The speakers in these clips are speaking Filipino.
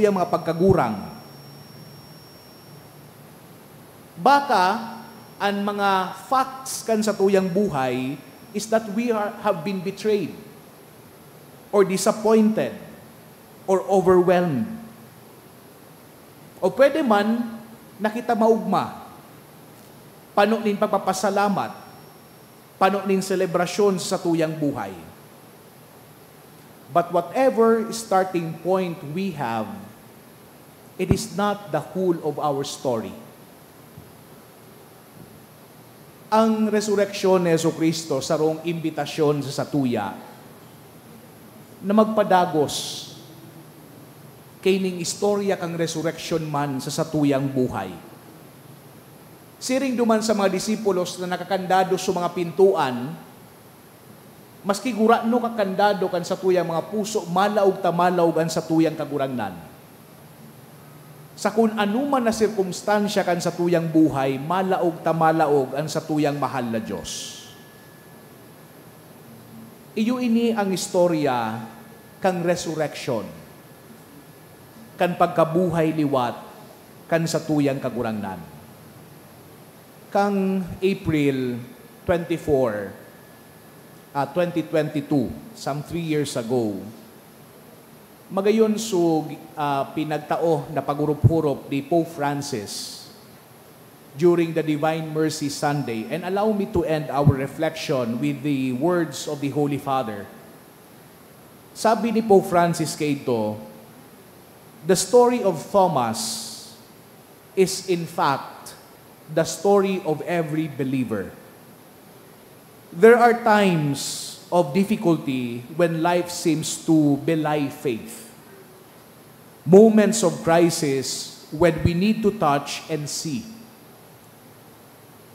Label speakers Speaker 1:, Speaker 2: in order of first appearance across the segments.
Speaker 1: tuyang mga pagkagurang. Baka, ang mga facts kan sa tuyang buhay is that we have been betrayed or disappointed or overwhelmed. O pwede man, nakita maugma, pano nin pagpapasalamat, pano nin selebrasyon sa tuyang buhay. But whatever starting point we have, it is not the whole of our story. Ang resurreksyon ni Jesucristo sarong imbitasyon sa satuya na magpadagos kay ning istorya kang resurrection man sa satuyang buhay. Siring duman sa mga disipulos na nakakandado sa mga pintuan, maski gura no kakandado kan satuyang mga puso, malaog tamalaog ang satuyang kagurangnan. Sa kung anuman na sirkumstansya kan sa tuyang buhay, malaog tamalaog ang sa tuyang mahal na Diyos. Iyo ini ang istorya kang resurrection, kan pagkabuhay liwat, kan sa tuyang kagurangnan. Kang April 24, 2022, some 3 years ago, magayon so pinagtao na pagurup-hurup ni Pope Francis during the Divine Mercy Sunday. And allow me to end our reflection with the words of the Holy Father. Sabi ni Pope Francis kayto, the story of Thomas is in fact the story of every believer. There are times of difficulty when life seems to belie faith. Moments of crisis when we need to touch and see.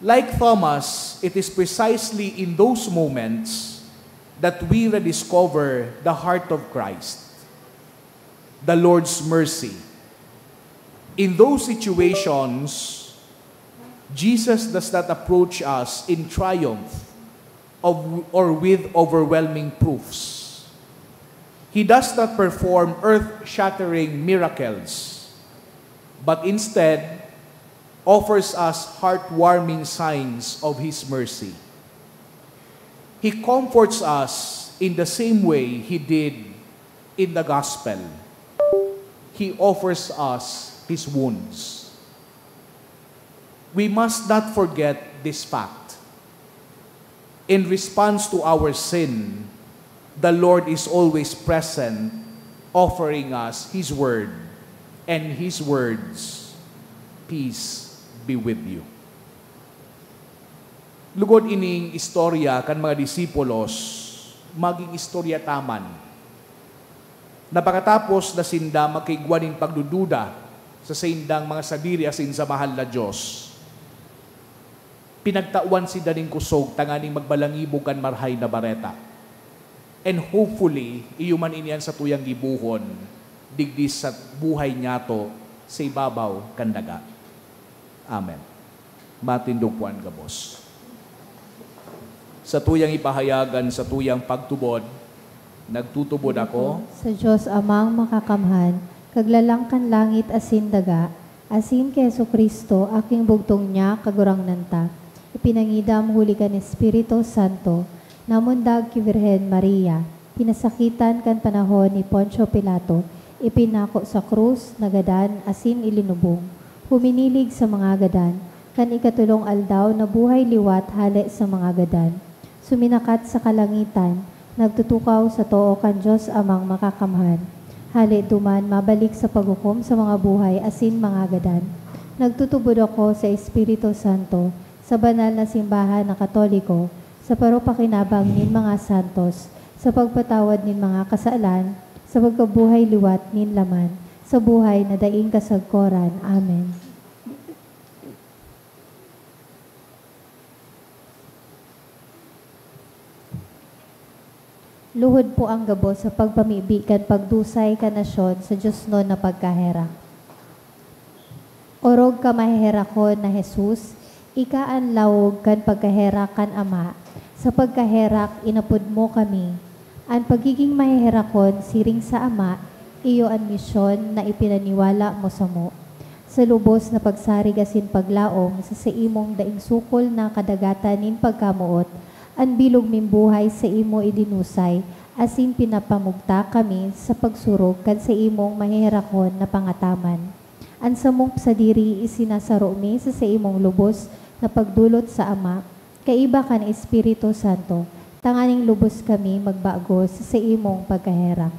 Speaker 1: Like Thomas, it is precisely in those moments that we rediscover the heart of Christ, the Lord's mercy. In those situations, Jesus does not approach us in triumph or with overwhelming proofs. He does not perform earth-shattering miracles, but instead offers us heartwarming signs of His mercy. He comforts us in the same way He did in the gospel. He offers us His wounds. We must not forget this fact. In response to our sin, the Lord is always present, offering us His word, and His words, peace be with you. Lugod ining istorya kan mga disipulos, maging istorya taman. Napakatapos na sinda magkaigwaning pagdududa sa sindang mga sadiri asin sa mahal na Diyos. Pinagtauan si daning kusog tanganing magbalangibog kan marhay na bareta. And hopefully, iyuman iniyan sa tuyang gibuhon, digdi sa buhay niyato sa ibabaw kandaga. Amen. Matindugpuan ka, boss. Sa tuyang ipahayagan, sa tuyang pagtubod, nagtutubod ako
Speaker 2: sa Diyos Amang makakamhan, kaglalangkan langit asin daga, asin kay Jesucristo, aking bugtong niya, kagurang nanta. Ipinangidam huli kan Espiritu Santo, namundag ki Virhen Maria, pinasakitan kan panahon ni Poncio Pilato, ipinako sa krus, nagadan, asin ilinubong, huminilig sa mga gadan, kan ikatulong aldaw na buhay liwat hali sa mga gadan. Suminakat sa kalangitan, nagtutukaw sa too kan Diyos Amang makakamhan. Hali duman mabalik sa paghukom sa mga buhay asin mga gadan. Nagtutubod ako sa Espiritu Santo, sa banal na simbahan na Katoliko, sa paropakinabang nin mga santos, sa pagpatawad nin mga kasalan, sa pagkabuhay liwat nin laman, sa buhay na daing kasagkoran. Amen. Luhod po ang gabo sa pagpamibikan pagdusay ka nasyon sa Diyos no na pagkahera. Orog ka mahiherakon na Jesus, ikaan lawog kan pagkahera kan Ama, sa pagkaherak inapod mo kami. Ang pagiging mahiherakon siring sa Ama, iyo ang misyon na ipinaniwala mo sa mo. Sa lubos na pagsarig asin paglaom sa imong daing sukol na kadagatan nin pagkamuot, ang bilog mimbuhay sa imo idinusay, asin pinapamugta kami sa pagsurog kan sa imong mahihirakon na pangataman. Ang samong sa diri isinasaro mi sa imong lubos na pagdulot sa Ama, kaiba kan Espiritu Santo, tanganing lubos kami magbago sa imong pagkaherak.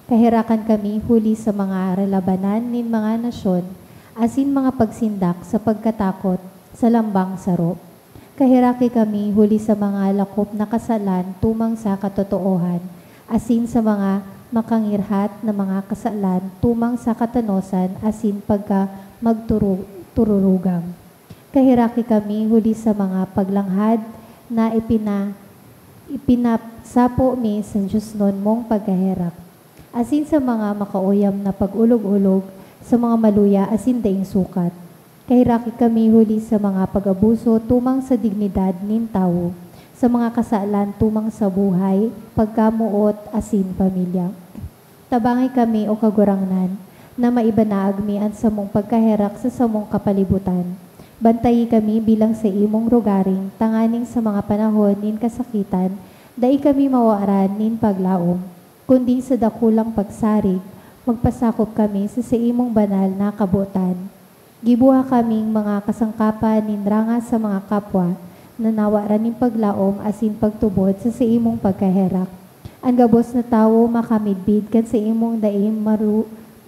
Speaker 2: Kahirakan kami huli sa mga relabanan nin mga nasyon, asin mga pagsindak sa pagkatakot sa lambang saro. Kahiraki kami huli sa mga lakop na kasalan tumang sa katotoohan, asin sa mga makangirhat na mga kasalan tumang sa katanosan, asin pagka magtururugang. Kahiraki kami huli sa mga paglanghad na ipinasapo mi sa Diyos nun mong pagkaherak, asin sa mga makauyam na pag-ulog-ulog sa mga maluya asin daing sukat. Kahiraki kami huli sa mga pag-abuso tumang sa dignidad nin tao, sa mga kasalan tumang sa buhay, pagkamuot asin pamilya. Tabangay kami o kagurangnan, na maibanaag mi ang samong pagkaherak sa samong kapalibutan. Bantayi kami bilang sa imong rugaring, tanganing sa mga panahon nin kasakitan, dai kami mawaaran nin paglaom, kundi sa dakulang pagsarig, magpasakop kami sa imong banal na kabutan. Gibuha kaming mga kasangkapan ninranga sa mga kapwa, na nawaran ning paglaom asin pagtubod sa imong pagkaherak. Ang gabos na tawo makamidbid kan sa imong daim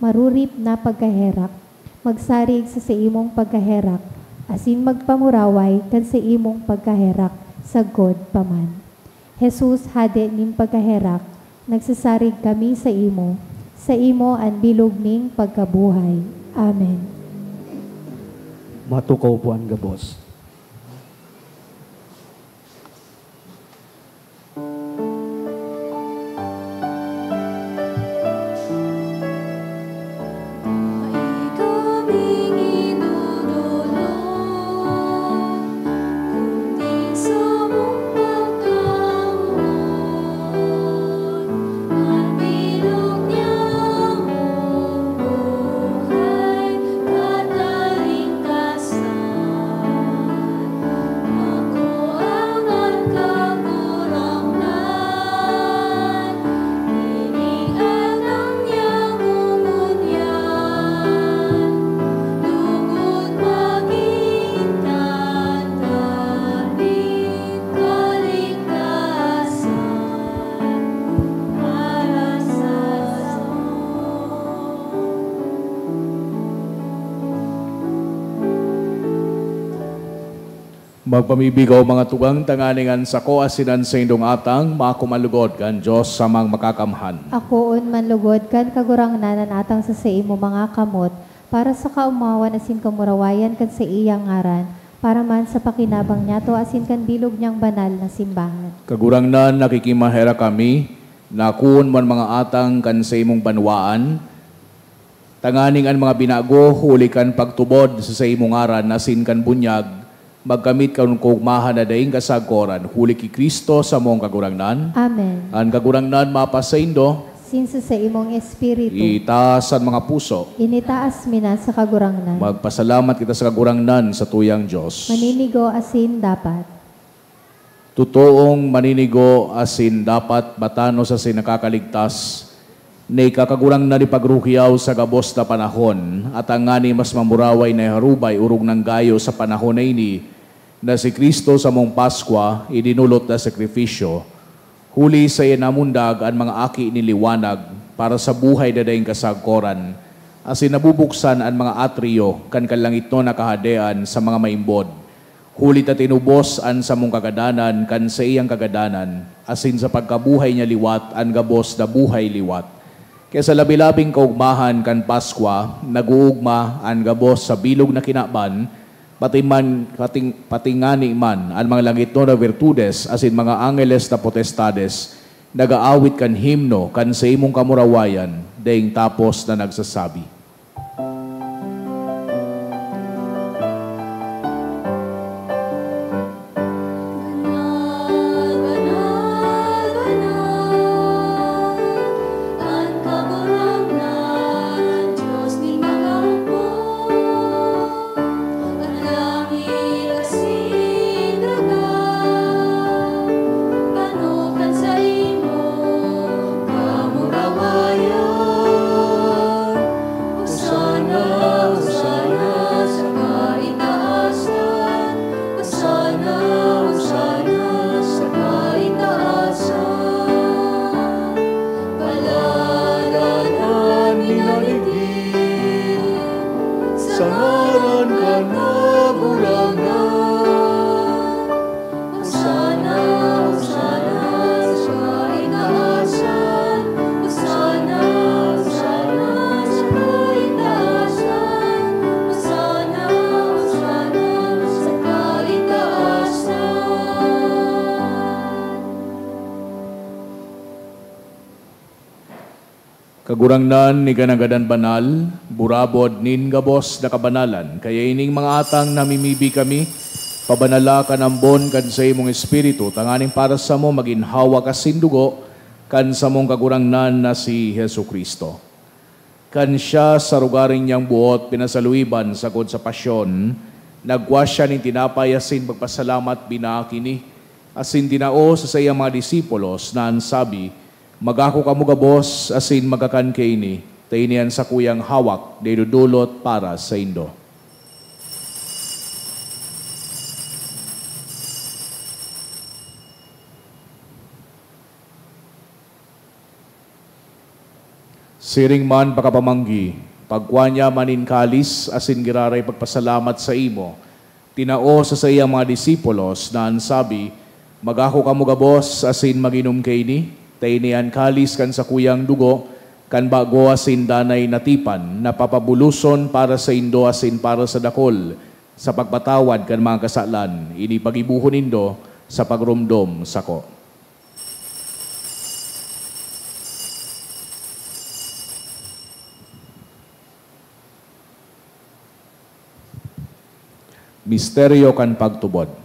Speaker 2: marurip na pagkaherak, magsarig sa imong pagkaherak, asin magpamuraway kan sa imong pagkaherak, sagod paman. Jesus, hade ning pagkaherak, nagsasarig kami sa imo ang bilog ning pagkabuhay. Amen.
Speaker 3: Matukaw po ang gabos.
Speaker 1: Magpamibigaw mga tugang tanganingan sa ko asinan sa indong atang, makumalugod kan Diyos samang makakamhan.
Speaker 2: Akoon manlugod kan kagurangnanan atang sa imo mga kamot, para sa kaumawan asin kamurawayan kan sa iyang ngaran, para man sa pakinabang niya to asin kan bilog niyang banal na simbahan.
Speaker 1: Kagurangnan nakikimahera kami, nakuon man mga atang kan sa imong banwaan, tanganing ang mga binago, huli kan pagtubod sa imong ngaran, asin kan bunyag, magkamit karon kog mahan na daing kasagkoran, huli ki Kristo sa mong kagurangnan.
Speaker 2: Amen.
Speaker 1: Ang kagurangnan mapasaindo,
Speaker 2: Sinsa sa imong espiritu,
Speaker 1: itaas ang mga puso.
Speaker 2: initaas mina sa kagurangnan.
Speaker 1: Magpasalamat kita sa kagurangnan sa tuyang Diyos.
Speaker 2: Maninigo asin dapat.
Speaker 1: Totoong maninigo asin dapat matano sa sinakakaligtas, na kakagurang na ni pagruhiyaw sa gabos na panahon, at ang ngani mas mamuraway na harubay urog ng gayo sa panahon na ini, na si Kristo sa mong Paskwa, idinulot na sakripisyo, huli sa inamundag ang mga aki niliwanag, para sa buhay na daing kasagkoran, asin nabubuksan ang mga atriyo, kan kalangit no nakahadean sa mga maimbod, huli ta tinubos an sa mong kagadanan, kan sa iyang kagadanan, asin sa pagkabuhay niya liwat, an gabos na buhay liwat. Kaya sa labi-labing kaugmahan kan Paskwa, naguugma ang gabos sa bilog na kinaban, patingani man ang mga langit no na virtudes, asin mga angeles na potestades, nagaawit kan himno kan sa imong kamurawayan, daing tapos na nagsasabi.
Speaker 4: Ang kagurangnan
Speaker 1: Kagurangnan ni ganagadan banal, burabod nin gabos na kabanalan, kaya ining mga atang namimibi kami, pabanala ka ng bon kan sa imong espiritu, tanganing para sa mo maginhawa ka sindugo, kan sa mong kagurangnan na si Hesu Kristo. Kan siya sa rugaring niyang buot, pinasaluiban sagod sa pasyon, nagwa siya ni tinapay asin pagpasalamat binakini, asin dinao sa sayang mga disipulos na ansabi, magako kamo gabos asin magakan kaini, tainian sa kuyang hawak, dinudulot para sa indo. Siring man pakapamanggi, pagkuanya manin kalis, asin giraray pagpasalamat sa imo, tinao sa sayang mga disipulos na ansabi, magako kamo gabos asin maginom kaini, tainian kalis kan sa kuyang dugo, kan bago asin danay natipan, napapabuluson para sa indo asin para sa dakol, sa pagpatawad kan mga kasalan, ini pagibuhon indo sa pagrumdom sako. Misteryo kan pagtubod.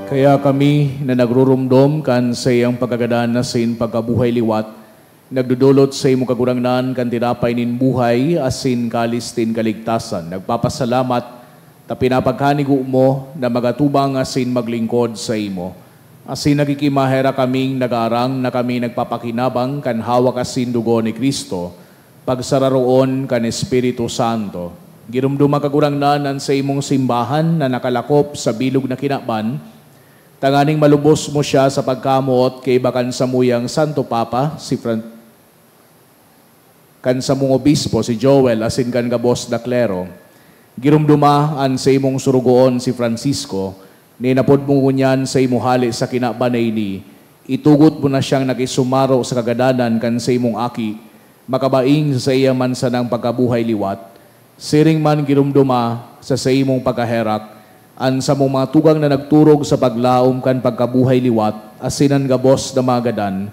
Speaker 1: Kaya kami na nagrurumdom kan sa iyang pagkagadan na sin pagkabuhay liwat, nagdudulot sa imong kagurangnan kan tinapay nin buhay, asin kalis tin kaligtasan. Nagpapasalamat ta pinapagkanigo mo na magatubang asin maglingkod sa imo. Asin nagkikimahera kaming nag-aarang na kami nagpapakinabang kan hawak asin dugo ni Kristo, pagsararoon kan Espiritu Santo. Girumduma kagurangnan sa imong simbahan na nakalakop sa bilog na kinaban, tanganing malubos mo siya sa pagkamot kay bakan sa muyang Santo Papa, kan sa mong obispo, si Joel, asin kan gabos da klero. Girumdumaan sa imong surugoon si Francisco, ninapod mo ngunyan sa imuhali sa kinabanay ni, itugot mo na siyang nakisumaro sa kagadanan kan sa imong aki, makabaing sa iya man sa ng pagkabuhay liwat, siring man girumduma sa imong pagkaherak, an sa mong mga tugang na nagturog sa paglaom kan pagkabuhay liwat, asinan gabos na magadan,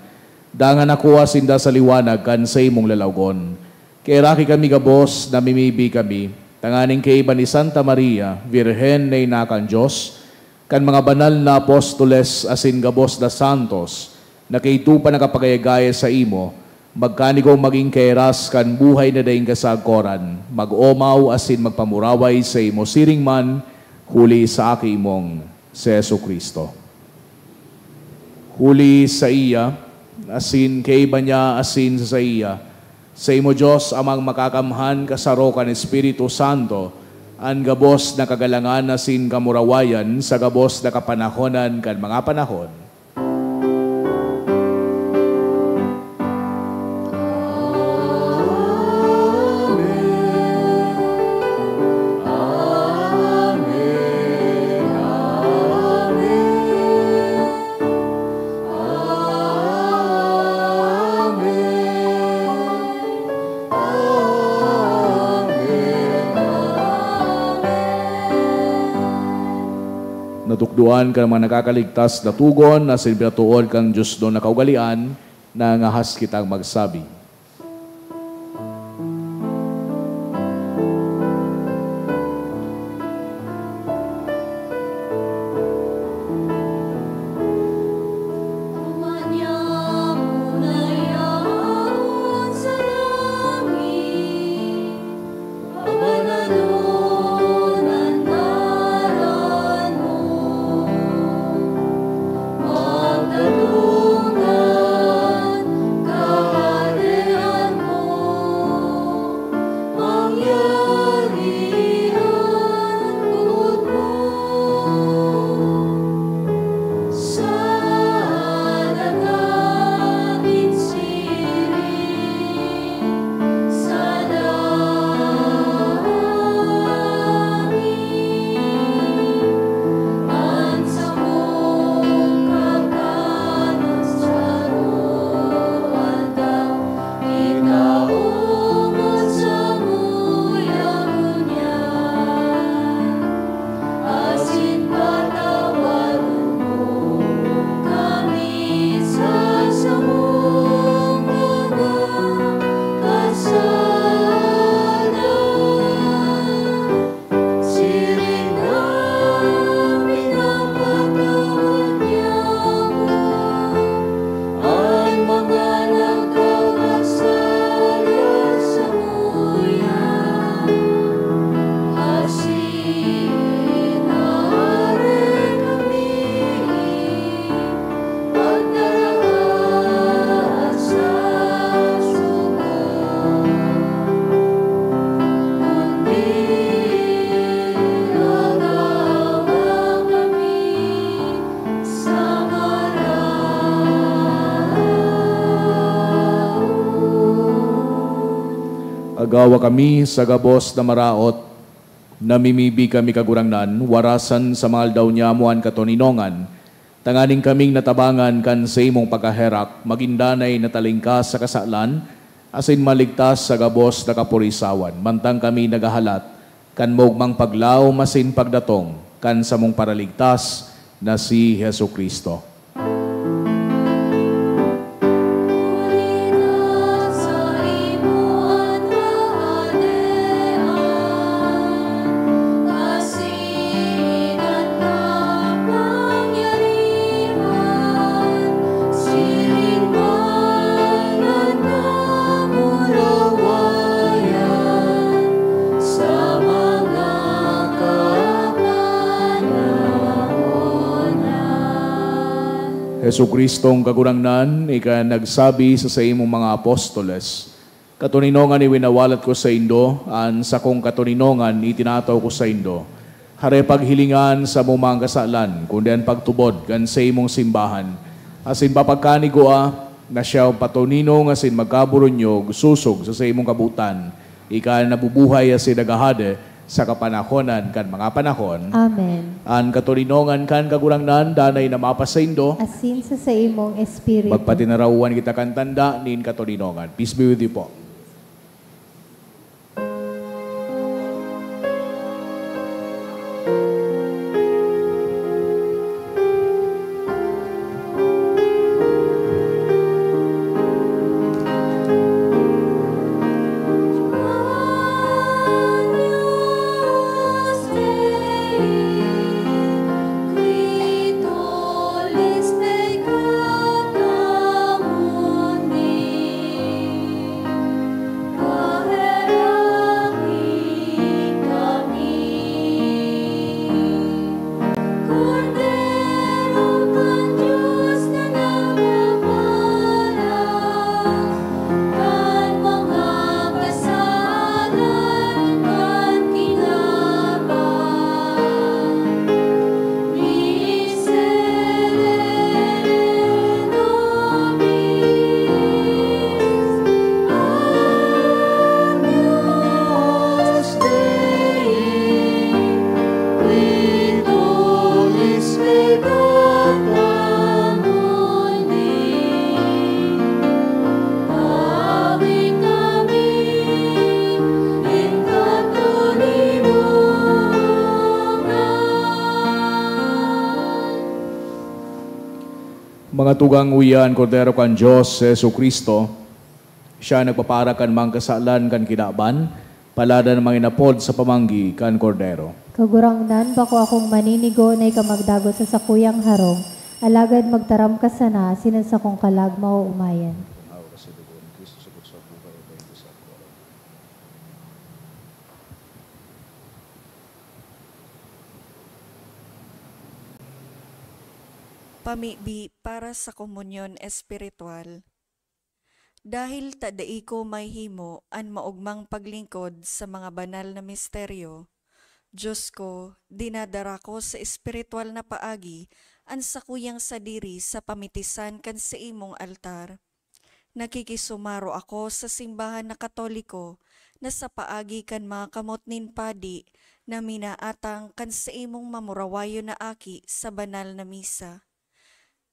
Speaker 1: dangan ako asinda sa liwanag kan sa imong lalawgon. Kaya raki kami gabos, namimibi kami, tanganing kay iba ni Santa Maria, Virhen na inakan Diyos, kan mga banal na apostoles asin gabos na santos, na kay tupa nakapagayagaya sa imo, magkanigong maging keras kan buhay na daing kasagkoran, mag-omaw asin magpamuraway sa imo siring man, huli sa aki mong si Jesu Kristo. Huli sa iya, asin kay iba niya, asin sa iya, sa imo Diyos amang makakamhan kasaro kan Espiritu Santo, an gabos na kagalangan asin kamurawayan sa gabos na kapanahonan kan mga panahon. Natukduan ka mga nakakaligtas na tugon na silbiratuon kang Diyos doon na kaugalian na ngahas kitang magsabi.
Speaker 3: Magdalungan, kahari
Speaker 1: Halimbawa kami sa gabos na maraot, namimibi kami kagurangnan, warasan sa mga aldaw niya muan katoninongan, tanganing kaming natabangan kan sa imong pagkaherak, magindanay na talingkas sa kasalan, asin maligtas sa gabos na kapurisawan. Mantang kami nagahalat, kan mogmang paglaw masin pagdatong, kan sa mong paraligtas na si Hesu Kristo. Hesu Kristong kagurangnan, ika nagsabi sa imong mga apostoles, katuninongan iwinawalat ko sa Indo, an sa kong katuninongan itinataw ko sa Indo. Hare paghilingan sa mumang kasalan, kundi ang pagtubod kan sa imong simbahan. Asin papagkanigua, na siya patuninong asin magkaburunyog, susog sa imong kabutan. Ika nabubuhay asin nagahade, sa kapanahonan kan mga panahon.
Speaker 2: Amen.
Speaker 1: An katulinongan kan kagurangnan, danay na mapasaindo.
Speaker 2: Asin sa imong espiritu.
Speaker 1: Magpatinarawan kita kan tanda, nin katulinongan. Peace be with you po. Mga tugang uyan, Kordero kan Diyos, Jesu Kristo, siya nagpapara kan mga kasalan kan kinaban, palada ng mga inapod sa pamanggi kan Kordero.
Speaker 2: Kagurangnan, bako akong maninigo na ikamagdagot sa sakuyang harong, alagad magtaram ka sana, sinansa kong kalag mauumayan.
Speaker 3: Pamibi para sa komunyon espiritual. Dahil tadai ko may himo an maugmang paglingkod sa mga banal na misteryo, Diyos ko, dinadara ko sa espiritual na paagi an sakuyang sadiri sa pamitisan kan sa imong altar. Nakikisumaro ako sa simbahan na Katoliko na sa paagi kan mga kamot nin padi na minaatang kan sa imong mamurawayo na aki sa banal na misa.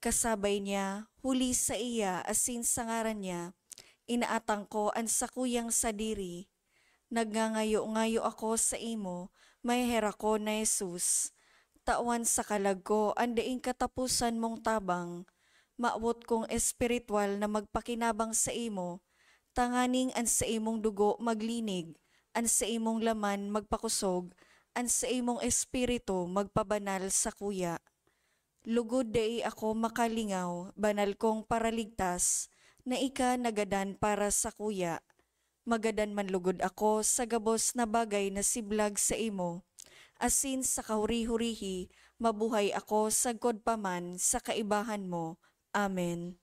Speaker 3: Kasabay niya, huli sa iya asin sa ngaran niya, inaatang ko ang sakuyang sadiri. Nagngangayo-ngayo ako sa imo, may hera ko na Jesus. Tawan sa kalag ko, andaing katapusan mong tabang. Maawot kong espiritual na magpakinabang sa imo, tanganing an sa imong dugo maglinig, an sa imong laman magpakusog, an sa imong espiritu magpabanal sa kuya. Lugod dai ako makalingaw, banal kong paraligtas, na ika nagadan para sa kuya. Magadan man lugod ako sa gabos na bagay na siblag sa imo. Asin sa kahuri-hurihi, mabuhay ako sa godpaman sa kaibahan mo. Amen.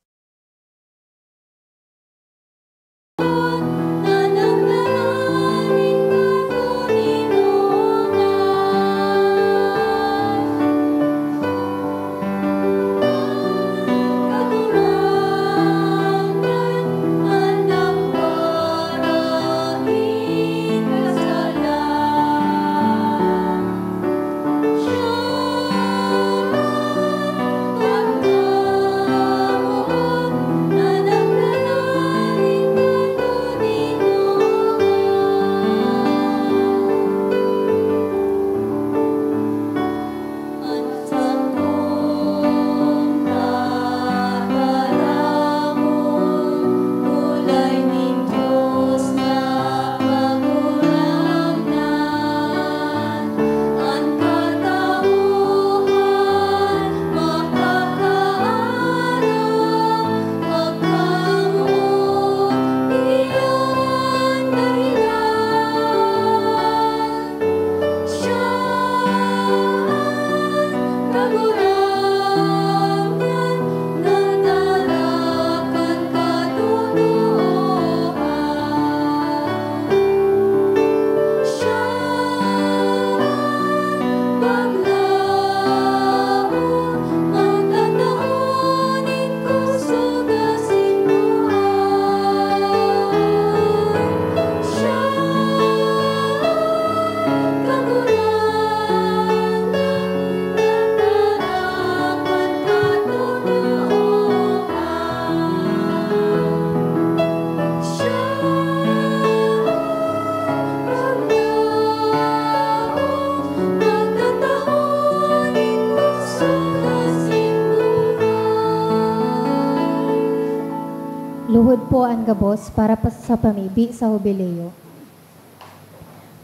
Speaker 2: po ang gabos para sa pamibi sa hubileo.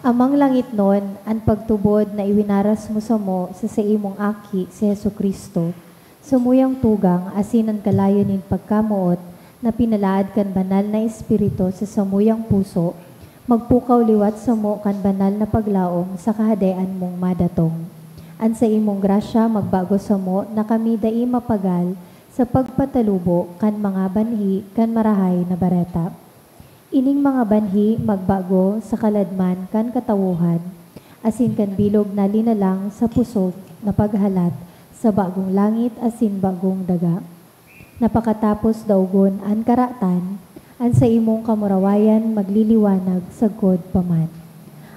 Speaker 2: Amang langit nun, ang pagtubod na iwinaras mo sa imong aki si Hesu Kristo, sumuyang tugang asin ang kalayonin pagkamuot na pinalaad kan banal na espiritu sa samuyang puso, magpukaw liwat sa mo kan banal na paglaom sa kahadayan mong madatong. An sa imong grasya magbago sa mo na kami dai mapagal sa pagpatalubo kan mga banhi kan marahay na bareta. Ining mga banhi magbago sa kaladman kan katawuhan, asin kan bilog na linalang sa pusok na paghalat sa bagong langit asin bagong daga. Napakatapos daugon an karatan, an sa imong kamurawayan magliliwanag sa God paman.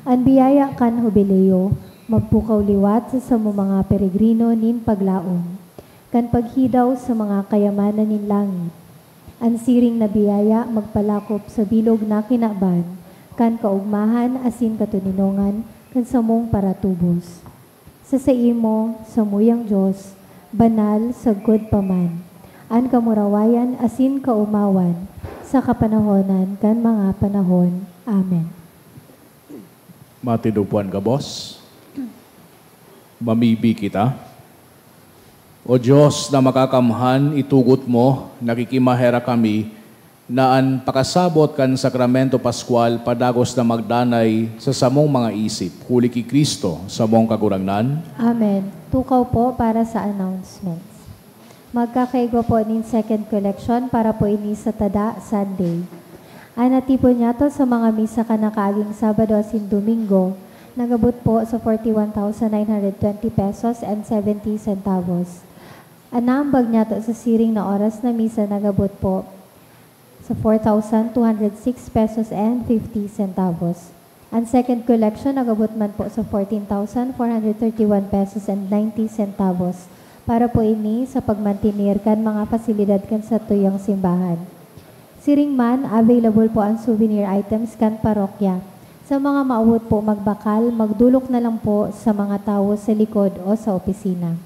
Speaker 2: An biyaya kan hubileo, magpukaw liwat sa mga peregrino nin paglaom, kan paghidaw sa mga kayamanan nin langit. Ang siring na biyaya magpalakop sa bilog na kinaban, kan kaugmahan asin katuninongan, kan samong paratubos. Sa imo, samuyang Diyos, banal sagod paman, an kamurawayan asin kaumawan, sa kapanahonan kan mga panahon. Amen.
Speaker 1: Matidupuan ka, boss. Mamibi kita. O Diyos na makakamhan, itugot mo, nakikimahera kami, na ang pakasabot kan sakramento Pascual padagos na magdanay sa samong mga isip. Huli ki Kristo, samong kagurangnan.
Speaker 2: Amen. Tukaw po para sa announcements. Magkakaigo po nin second collection para po ini sa Tada Sunday. Anatipo niya to sa mga misa ka nakaaging Sabado asin Domingo, nagabot po sa 41,920 pesos and 70 centavos. Anambag niya to sa siring na oras na misa nagabot po sa 4,206 pesos and 50 centavos. Ang second collection nagabot man po sa 14,431 pesos and 90 centavos para po ini sa pagmantinir kan mga pasilidad kan sa tuyang simbahan. Siring man, available po ang souvenir items kan parokya. Sa mga maawot po magbakal, magdulok na lang po sa mga tao sa likod o sa opisina.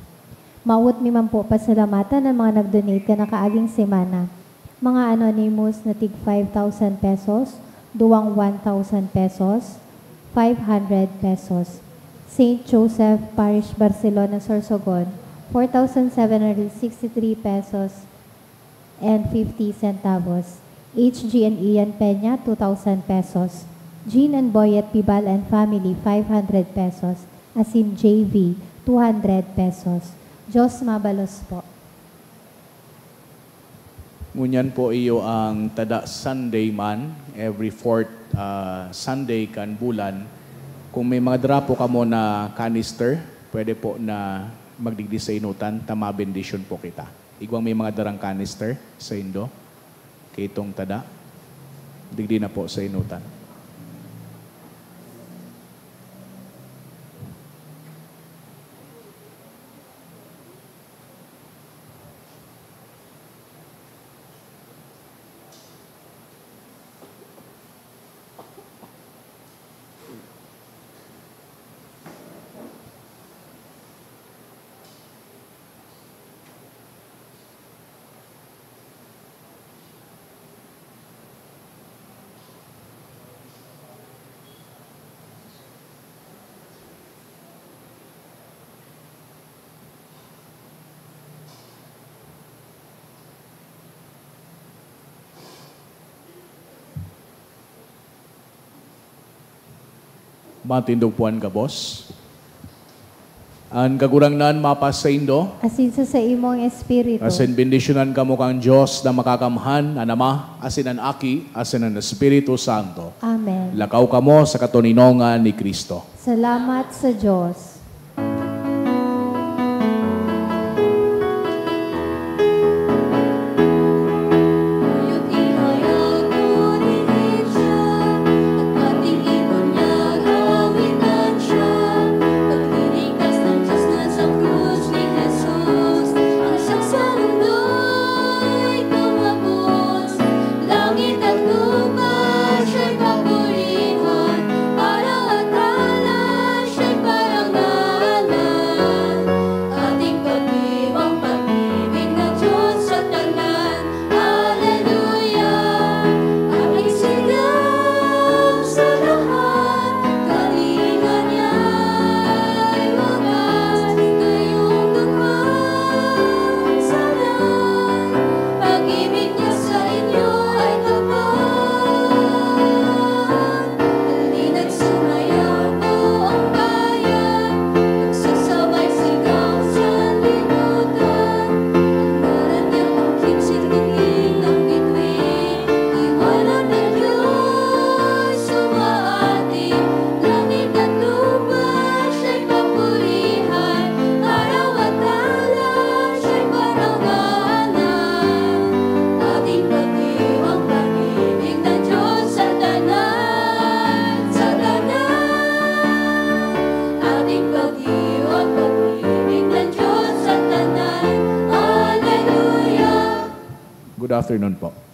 Speaker 2: Maawot mi man po pasalamatan ng mga nag-donate ka nakaaging semana. Mga anonymous na tig 5,000 pesos, duwang 1,000 pesos, 500 pesos. St. Joseph Parish, Barcelona, Sorsogon, 4,763 pesos and 50 centavos. HG and Ian Peña, 2,000 pesos. Jean and Boyet Pibal and Family, 500 pesos. Asin JV, 200 pesos. Diyos mabalos po.
Speaker 1: Ngunyan po iyo ang Tada Sunday man, every fourth Sunday kan bulan. Kung may mga drapo ka mo na canister, pwede po na magdigdi sa inutan, tama bendisyon po kita. Igwang may mga darang canister sa Indo, kay itong Tada, digdi na po sa inutan. Matindupuan ka, boss. Ang kagurangnan mapas sa Indo,
Speaker 2: Asin sa imong espiritu.
Speaker 1: asin bendisyonan ka mo kang Diyos na makakamhan, ang Ama, asin ang Aki, asin ang Espiritu Santo.
Speaker 2: Amen.
Speaker 1: Lakaw ka mo sa katuninongan ni Kristo.
Speaker 2: Salamat sa Diyos.
Speaker 4: Para at ala, siya'y parang
Speaker 1: Good afternoon po.